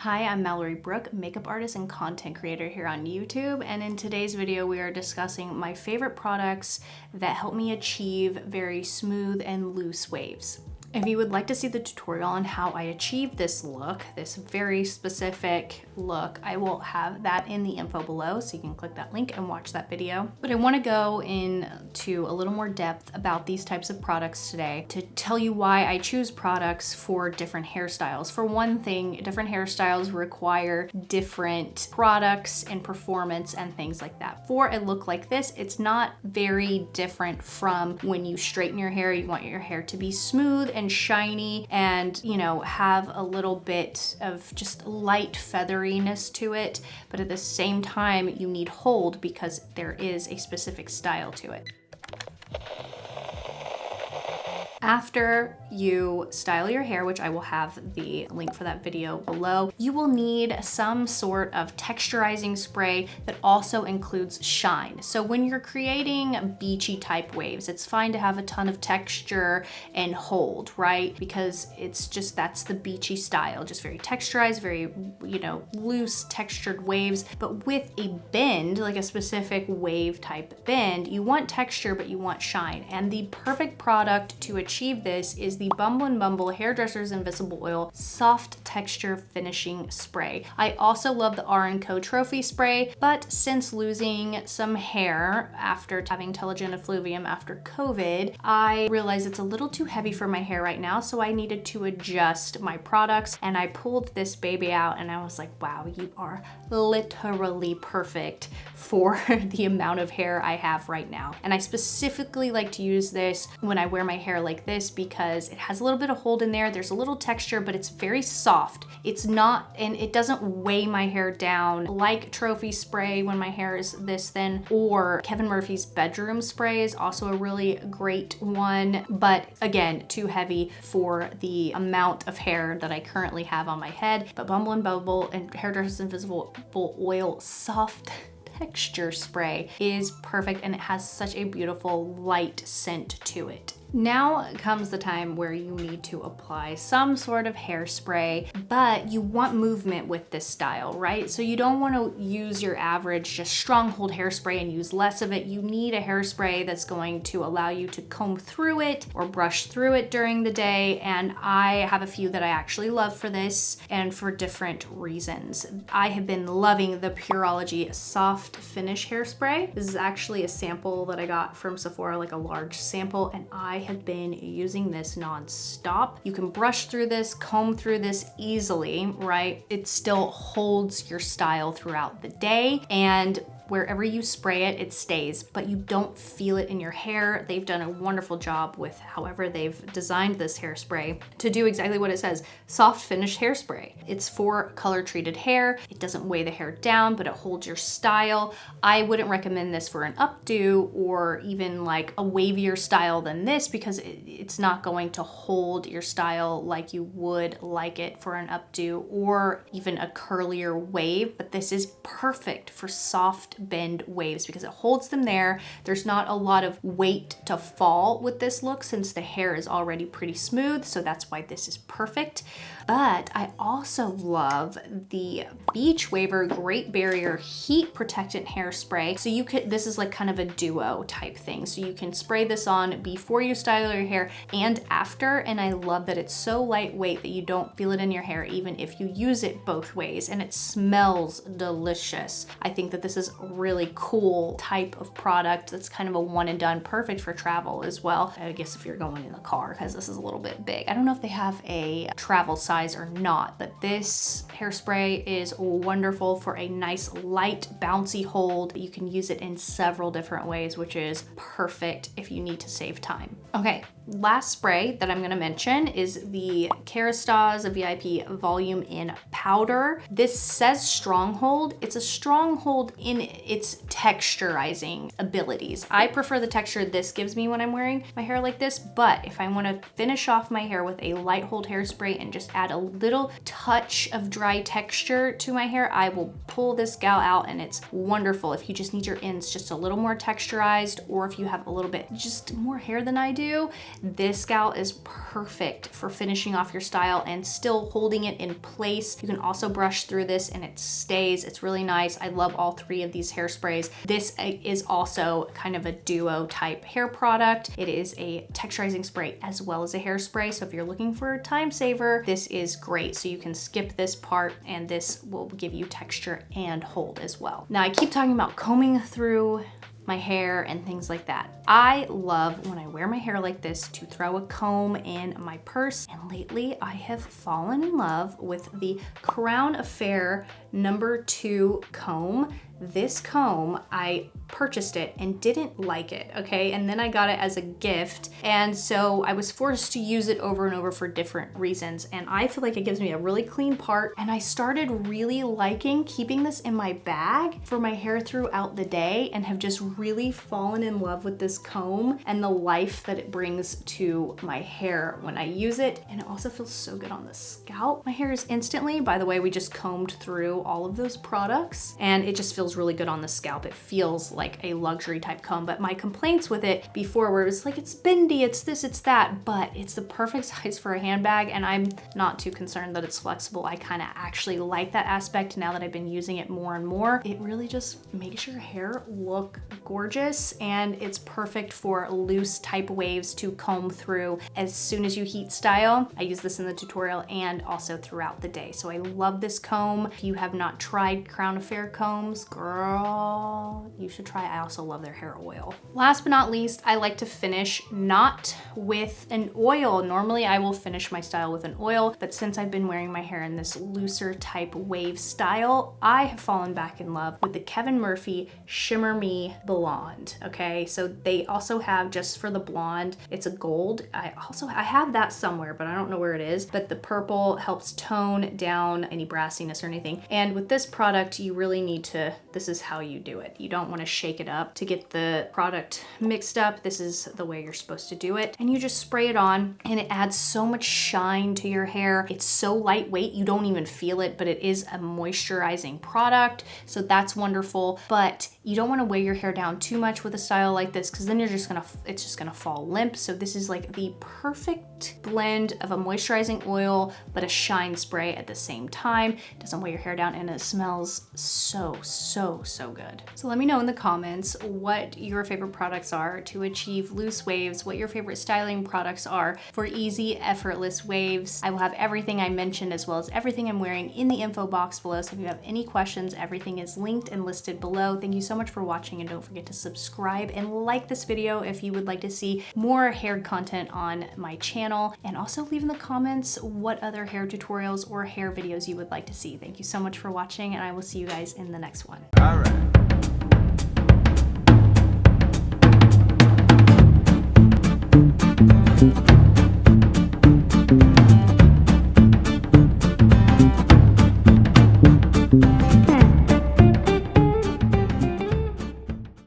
Hi, I'm Mallory Brooke, makeup artist and content creator here on YouTube, and in today's video we are discussing my favorite products that help me achieve very smooth and loose waves. If you would like to see the tutorial on how I achieve this look, this very specific look, I will have that in the info below, so you can click that link and watch that video. But I want to go into a little more depth about these types of products today to tell you why I choose products for different hairstyles. For one thing, different hairstyles require different products and performance and things like that. For a look like this, it's not very different from when you straighten your hair. You want your hair to be smooth and shiny and, you know, have a little bit of just light featheriness to it, but at the same time you need hold because there is a specific style to it. After you style your hair, which I will have the link for that video below, you will need some sort of texturizing spray that also includes shine. So when you're creating beachy type waves, it's fine to have a ton of texture and hold, right? Because it's just, that's the beachy style, just very texturized, very, you know, loose textured waves. But with a bend, like a specific wave type bend, you want texture, but you want shine. And the perfect product to achieve this is the Bumble & Bumble Hairdresser's Invisible Oil Soft Texture Finishing Spray. I also love the R&Co Trophy Spray, but since losing some hair after having telogen effluvium after COVID, I realized it's a little too heavy for my hair right now, so I needed to adjust my products, and I pulled this baby out and I was like, wow, you are literally perfect for the amount of hair I have right now. And I specifically like to use this when I wear my hair like this because it has a little bit of hold in there. There's a little texture, but it's very soft. It's not, and it doesn't weigh my hair down like Trophy Spray when my hair is this thin, or Kevin Murphy's Bedroom Spray is also a really great one. But again, too heavy for the amount of hair that I currently have on my head. But Bumble & Bumble and Hairdresser's Invisible Oil Soft Texture Spray is perfect, and it has such a beautiful light scent to it. Now comes the time where you need to apply some sort of hairspray, but you want movement with this style, right? So you don't want to use your average just stronghold hairspray and use less of it. You need a hairspray that's going to allow you to comb through it or brush through it during the day. And I have a few that I actually love for this and for different reasons. I have been loving the Pureology Soft Finish Hairspray. This is actually a sample that I got from Sephora, like a large sample, and I have been using this non-stop. You can brush through this, comb through this easily, right? It still holds your style throughout the day, and wherever you spray it, it stays, but you don't feel it in your hair. They've done a wonderful job with however they've designed this hairspray to do exactly what it says, soft finish hairspray. It's for color treated hair. It doesn't weigh the hair down, but it holds your style. I wouldn't recommend this for an updo or even like a wavier style than this because it's not going to hold your style like you would like it for an updo or even a curlier wave, but this is perfect for soft bend waves because it holds them there. There's not a lot of weight to fall with this look since the hair is already pretty smooth, so that's why this is perfect. But I also love the Beach Waver Great Barrier Heat Protectant Hairspray. So you could, this is like kind of a duo type thing. So you can spray this on before you style your hair and after. And I love that it's so lightweight that you don't feel it in your hair even if you use it both ways, and it smells delicious. I think that this is a really cool type of product that's kind of a one and done, perfect for travel as well. I guess if you're going in the car, because this is a little bit big. I don't know if they have a travel size or not, but this hairspray is wonderful for a nice light bouncy hold. You can use it in several different ways, which is perfect if you need to save time. Okay, last spray that I'm going to mention is the Kerastase VIP Volume in Powder. This says stronghold. It's a stronghold in its texturizing abilities. I prefer the texture this gives me when I'm wearing my hair like this, but if I want to finish off my hair with a light hold hairspray and just add a little touch of dry texture to my hair, I will pull this gal out, and it's wonderful if you just need your ends just a little more texturized, or if you have a little bit just more hair than I do, This gal is perfect for finishing off your style and still holding it in place. You can also brush through this and it stays. It's really nice. I love all three of these hairsprays. This is also kind of a duo type hair product. It is a texturizing spray as well as a hairspray. So if you're looking for a time saver, this is great. So you can skip this part and this will give you texture and hold as well. Now I keep talking about combing through my hair and things like that. I love when I wear my hair like this to throw a comb in my purse, and lately I have fallen in love with the Crown Affair #2 comb. This comb, I purchased it and didn't like it, okay? And then I got it as a gift. And so I was forced to use it over and over for different reasons. And I feel like it gives me a really clean part. And I started really liking keeping this in my bag for my hair throughout the day and have just really fallen in love with this comb and the life that it brings to my hair when I use it. And it also feels so good on the scalp. My hair is instantly, by the way, we just combed through all of those products and it just feels really good on the scalp. It feels like a luxury type comb, but my complaints with it before were it's like it's bendy, it's this, it's that, but it's the perfect size for a handbag and I'm not too concerned that it's flexible. I kind of actually like that aspect now that I've been using it more and more. It really just makes your hair look gorgeous and it's perfect for loose type waves to comb through as soon as you heat style. I use this in the tutorial and also throughout the day. So I love this comb. If you have not tried Crown Affair combs, girl, you should try. I also love their hair oil. Last but not least, I like to finish not with an oil. Normally I will finish my style with an oil, but since I've been wearing my hair in this looser type wave style, I have fallen back in love with the Kevin Murphy Shimmer Me Blonde, okay? So they also have, just for the blonde, it's a gold. I have that somewhere, but I don't know where it is, but the purple helps tone down any brassiness or anything. And with this product, you really need to, this is how you do it. You don't want to shake it up to get the product mixed up. This is the way you're supposed to do it. And you just spray it on and it adds so much shine to your hair. It's so lightweight, you don't even feel it, but it is a moisturizing product. So that's wonderful, but you don't want to weigh your hair down too much with a style like this because then it's just gonna fall limp. So this is like the perfect blend of a moisturizing oil, but a shine spray at the same time. It doesn't weigh your hair down and it smells so good. So let me know in the comments what your favorite products are to achieve loose waves, what your favorite styling products are for easy, effortless waves. I will have everything I mentioned as well as everything I'm wearing in the info box below. So if you have any questions, everything is linked and listed below. Thank you so much for watching and don't forget to subscribe and like this video if you would like to see more hair content on my channel, and also leave in the comments what other hair tutorials or hair videos you would like to see. Thank you so much for watching and I will see you guys in the next one. All right.